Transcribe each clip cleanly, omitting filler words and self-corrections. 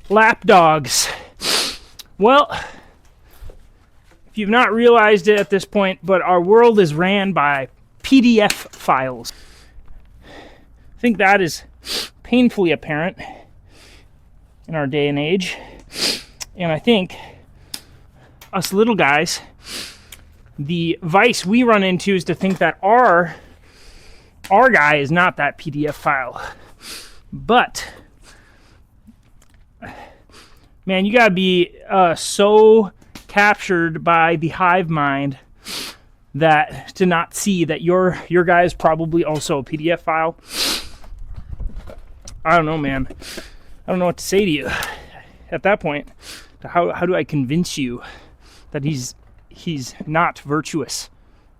Lapdogs. Well, if you've not realized it at this point, but our world is ran by PDF files. I think that is painfully apparent in our day and age. And I think us little guys, the vice we run into is to think that our guy is not that PDF file. But, man, you gotta be so captured by the hive mind that to not see that your guy is probably also a PDF file. I don't know, man. I don't know what to say to you at that point. How do I convince you that he's not virtuous?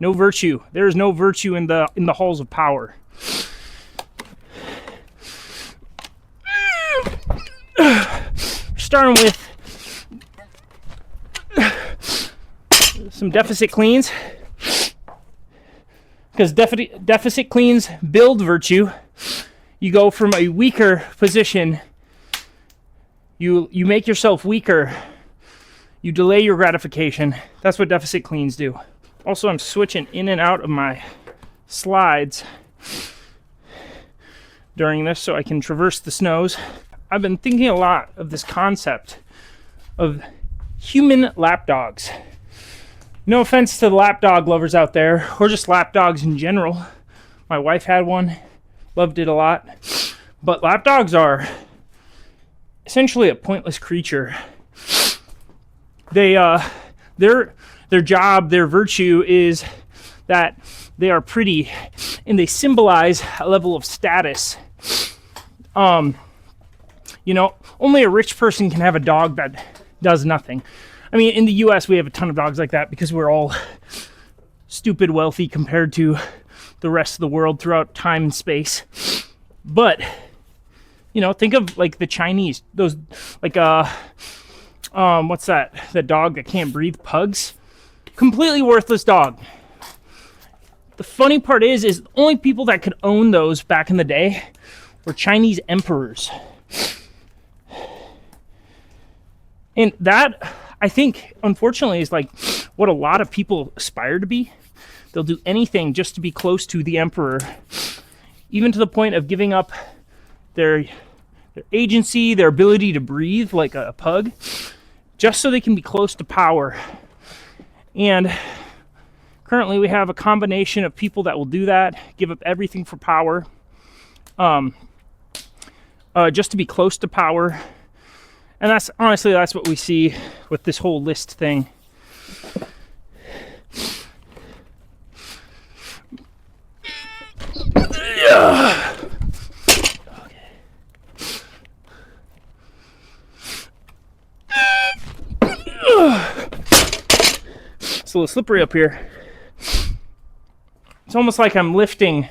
No virtue. There is no virtue in the halls of power. Starting with some deficit cleans, because deficit cleans build virtue. You go from a weaker position. You make yourself weaker. You delay your gratification. That's what deficit cleans do. Also, I'm switching in and out of my slides during this so I can traverse the snows. I've been thinking a lot of this concept of human lapdogs. No offense to the lapdog lovers out there, or just lapdogs in general. My wife had one, loved it a lot. But lapdogs are essentially a pointless creature. Their job, their virtue is that they are pretty, and they symbolize a level of status. Only a rich person can have a dog that does nothing. I mean, in the U.S., we have a ton of dogs like that because we're all stupid wealthy compared to the rest of the world throughout time and space. But, think of like the Chinese, those like what's that? The dog that can't breathe, pugs. Completely worthless dog. The funny part is the only people that could own those back in the day were Chinese emperors. And that, I think, unfortunately, is like what a lot of people aspire to be. They'll do anything just to be close to the emperor, even to the point of giving up their agency, their ability to breathe like a pug, just so they can be close to power. And currently we have a combination of people that will do that, give up everything for power, just to be close to power. And that's what we see with this whole list thing. Yeah. It's a little slippery up here. It's almost like I'm lifting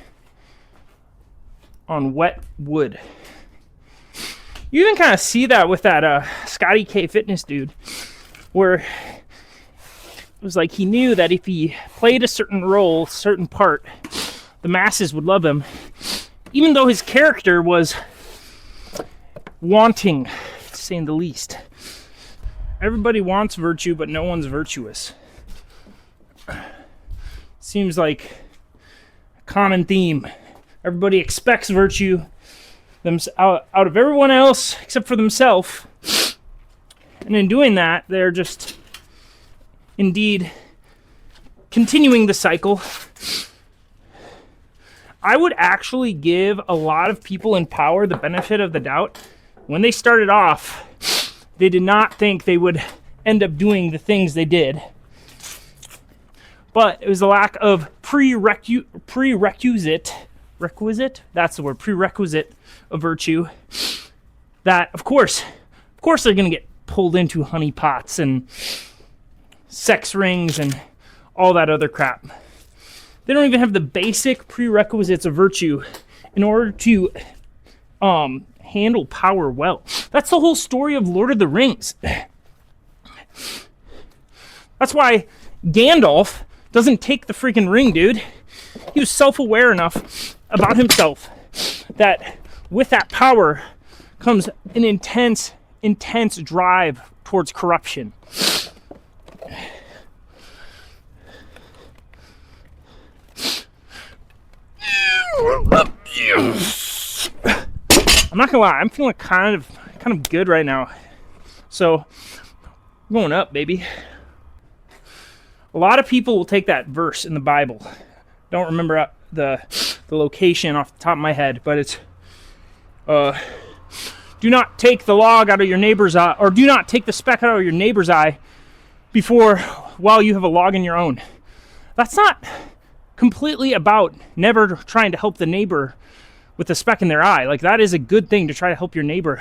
on wet wood. You even kind of see that with that Scotty K Fitness dude, where it was like he knew that if he played a certain role, certain part, the masses would love him, even though his character was wanting, to say the least. Everybody wants virtue, but no one's virtuous. Seems like a common theme. Everybody expects virtue out of everyone else except for themselves. And in doing that, they're just indeed continuing the cycle. I would actually give a lot of people in power the benefit of the doubt. When they started off, they did not think they would end up doing the things they did. But it was a lack of prerequisite, that's the word, prerequisite of virtue, that of course they're going to get pulled into honeypots and sex rings and all that other crap. They don't even have the basic prerequisites of virtue in order to handle power well. That's the whole story of Lord of the Rings. That's why Gandalf doesn't take the freaking ring, dude. He was self-aware enough about himself that with that power comes an intense drive towards corruption. I'm not gonna lie, I'm feeling kind of good right now. So, I'm going up, baby. A lot of people will take that verse in the Bible. Don't remember the location off the top of my head, but it's do not take the log out of your neighbor's eye, or do not take the speck out of your neighbor's eye while you have a log in your own. That's not completely about never trying to help the neighbor with the speck in their eye. Like, that is a good thing to try to help your neighbor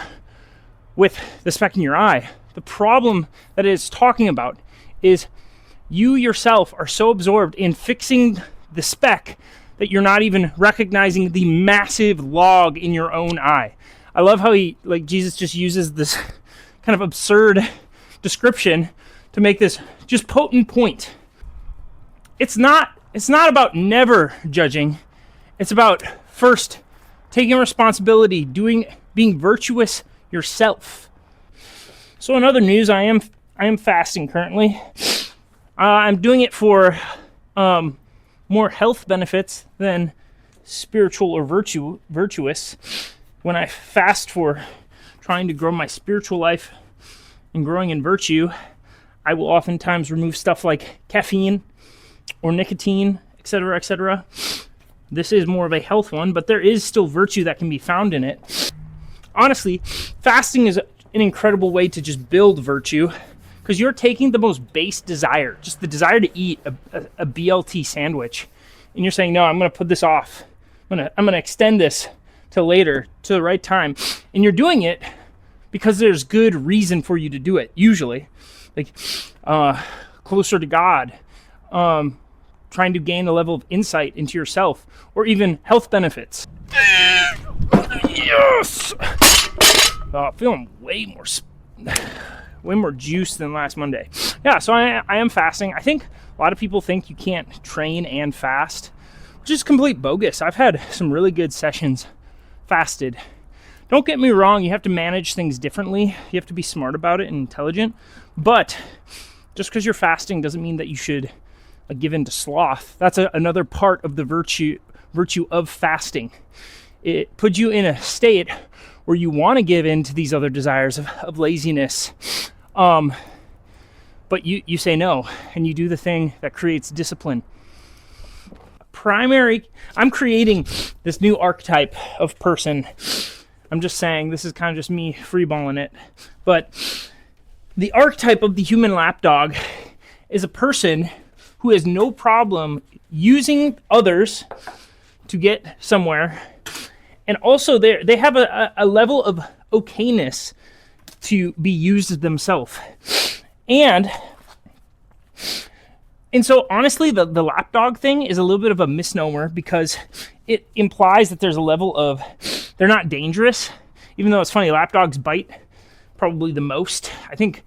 with the speck in your eye. The problem that it is talking about is you yourself are so absorbed in fixing the speck that you're not even recognizing the massive log in your own eye. I love how Jesus just uses this kind of absurd description to make this just potent point. It's not about never judging. It's about first taking responsibility, being virtuous yourself. So in other news, I am fasting currently. I'm doing it for more health benefits than spiritual or virtuous. When I fast for trying to grow my spiritual life and growing in virtue, I will oftentimes remove stuff like caffeine or nicotine, etc., etc. This is more of a health one, but there is still virtue that can be found in it. Honestly, fasting is an incredible way to just build virtue, because you're taking the most base desire, just the desire to eat a BLT sandwich, and you're saying, no, I'm going to put this off. I'm going to extend this to later, to the right time. And you're doing it because there's good reason for you to do it, usually. Like, closer to God, trying to gain a level of insight into yourself, or even health benefits. Yes! Feeling way more juice than last Monday. Yeah, so I am fasting. I think a lot of people think you can't train and fast, which is complete bogus. I've had some really good sessions fasted. Don't get me wrong, you have to manage things differently. You have to be smart about it and intelligent. But just because you're fasting doesn't mean that you should give in to sloth. That's another part of the virtue of fasting. It puts you in a state where you want to give in to these other desires of laziness. But you say no, and you do the thing that creates discipline. I'm creating this new archetype of person. I'm just saying, this is kind of just me freeballing it. But the archetype of the human lapdog is a person who has no problem using others to get somewhere. And also they have a level of okayness to be used themselves. And so honestly, the lapdog thing is a little bit of a misnomer, because it implies that there's a level of, they're not dangerous, even though it's funny, lapdogs bite probably the most. I think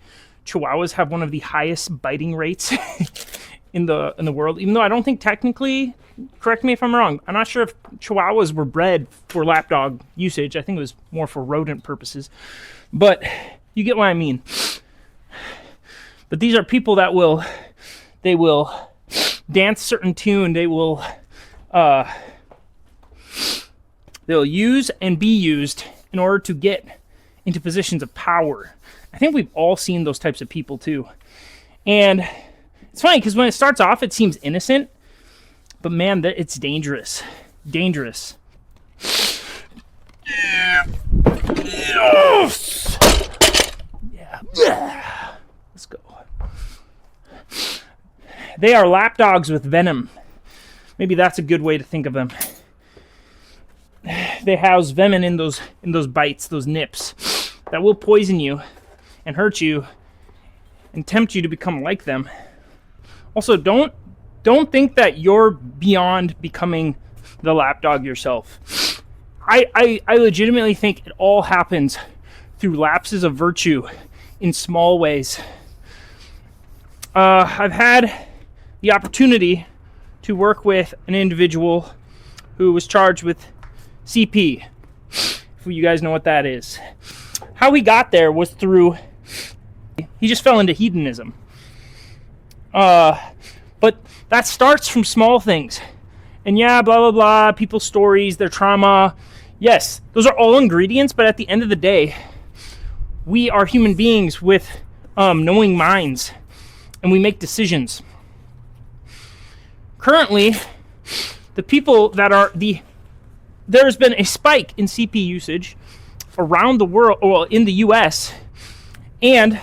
Chihuahuas have one of the highest biting rates in the world, even though I don't think technically, correct me if I'm wrong, I'm not sure if Chihuahuas were bred for lapdog usage. I think it was more for rodent purposes, but you get what I mean. But these are people that will dance certain tune. They'll use and be used in order to get into positions of power. I think we've all seen those types of people too. And it's funny because when it starts off, it seems innocent, but man, it's dangerous. Dangerous. Yes! Yeah. Let's go. They are lapdogs with venom. Maybe that's a good way to think of them. They house venom in those bites, those nips, that will poison you and hurt you and tempt you to become like them. Also, don't think that you're beyond becoming the lapdog yourself. I legitimately think it all happens through lapses of virtue in small ways. I've had the opportunity to work with an individual who was charged with CP. if you guys know what that is. How he got there was through, he just fell into hedonism. But that starts from small things. And yeah, blah, blah, blah, people's stories, their trauma. Yes, those are all ingredients, but at the end of the day, we are human beings with knowing minds, and we make decisions. Currently, the people that are there's been a spike in CP usage around the world, well, in the US, and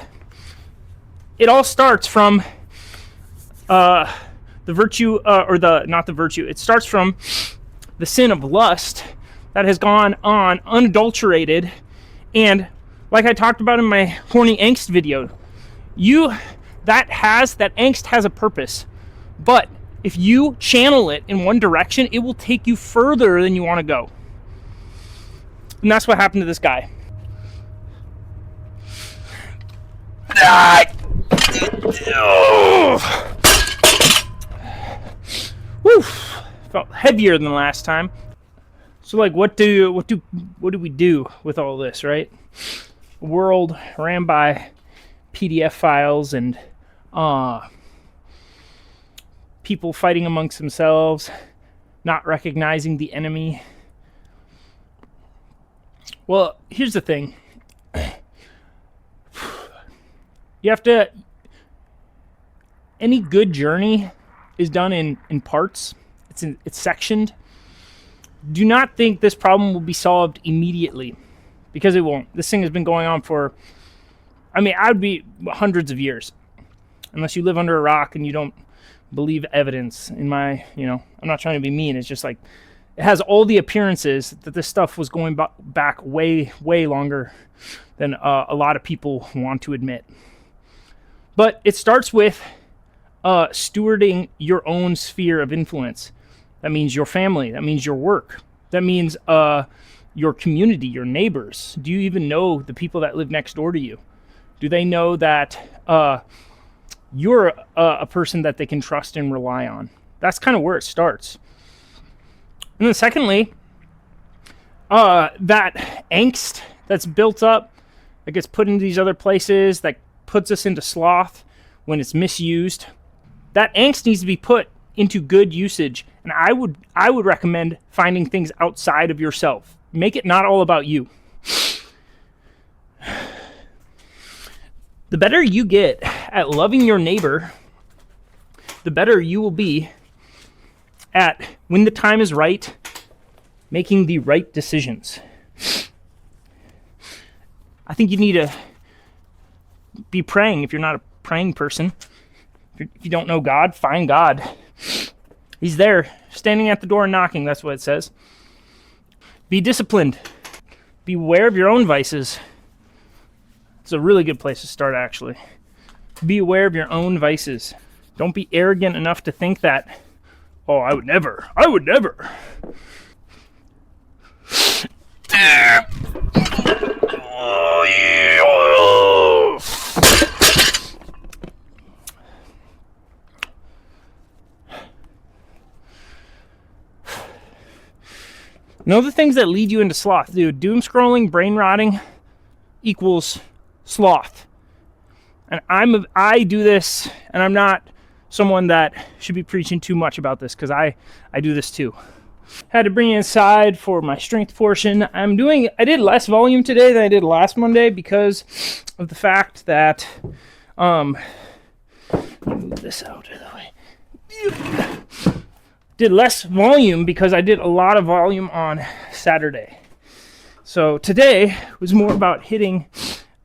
it all starts from the virtue, it starts from the sin of lust that has gone on unadulterated. And like I talked about in my horny angst video, that angst has a purpose. But if you channel it in one direction, it will take you further than you want to go. And that's what happened to this guy. Whew. Felt heavier than last time. So like, what do we do with all this, right? A world ran by PDF files and people fighting amongst themselves, not recognizing the enemy. Well, here's the thing. You have to... Any good journey is done in parts. It's sectioned. Do not think this problem will be solved immediately, because it won't. This thing has been going on for... I would be hundreds of years. Unless you live under a rock and you don't believe evidence. I'm not trying to be mean. It's just like, it has all the appearances that this stuff was going back way, way longer than a lot of people want to admit. But it starts with stewarding your own sphere of influence. That means your family. That means your work. That means your community, your neighbors. Do you even know the people that live next door to you? Do they know that you're a person that they can trust and rely on? That's kind of where it starts. And then secondly, that angst that's built up, that gets put into these other places, that puts us into sloth when it's misused, that angst needs to be put into good usage. And I would recommend finding things outside of yourself. Make it not all about you. The better you get at loving your neighbor, the better you will be at, when the time is right, making the right decisions. I think you need to be praying. If you're not a praying person, if you don't know God, find God. He's there, standing at the door and knocking. That's what it says. Be disciplined. Beware of your own vices. It's a really good place to start, actually. Be aware of your own vices. Don't be arrogant enough to think that, oh, I would never. Know the things that lead you into sloth, dude. Doom scrolling, brain rotting equals sloth. And I do this, and I'm not someone that should be preaching too much about this, because I do this too. Had to bring it inside for my strength portion. I did less volume today than I did last Monday because of the fact that move this out of the way. Did less volume because I did a lot of volume on Saturday. So today was more about hitting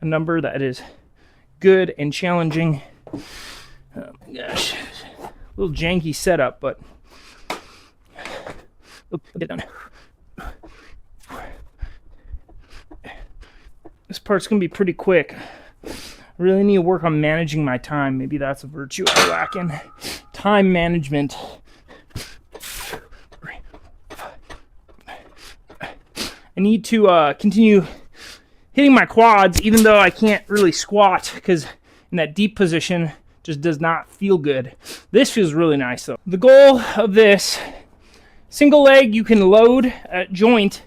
a number that is good and challenging. Oh my gosh, a little janky setup, but get down. This part's gonna be pretty quick. I really need to work on managing my time. Maybe that's a virtue I lack in. Time management. I need to continue hitting my quads, even though I can't really squat, because in that deep position just does not feel good. This feels really nice though. The goal of this, single leg you can load at joint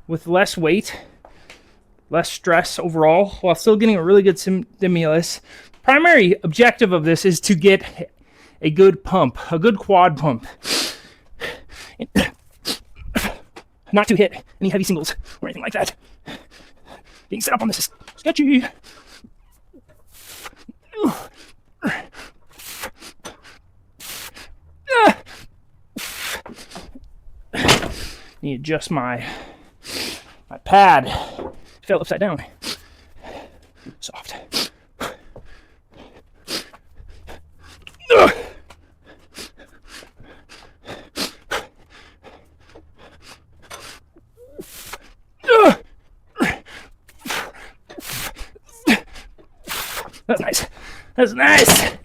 with less weight, less stress overall, while still getting a really good stimulus. Primary objective of this is to get a good pump, a good quad pump. Not to hit any heavy singles or anything like that. Being set up on this is sketchy. Need to adjust my pad. It fell upside down. Soft. That's nice. That's nice.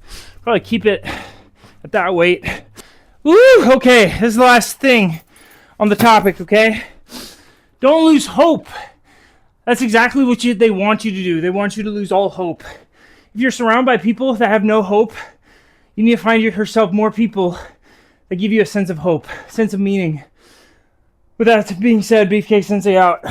Probably keep it at that weight. Woo! Okay, this is the last thing on the topic, okay? Don't lose hope. That's exactly what they want you to do. They want you to lose all hope. If you're surrounded by people that have no hope, you need to find yourself more people that give you a sense of hope, sense of meaning. With that being said, Beefcake Sensei out.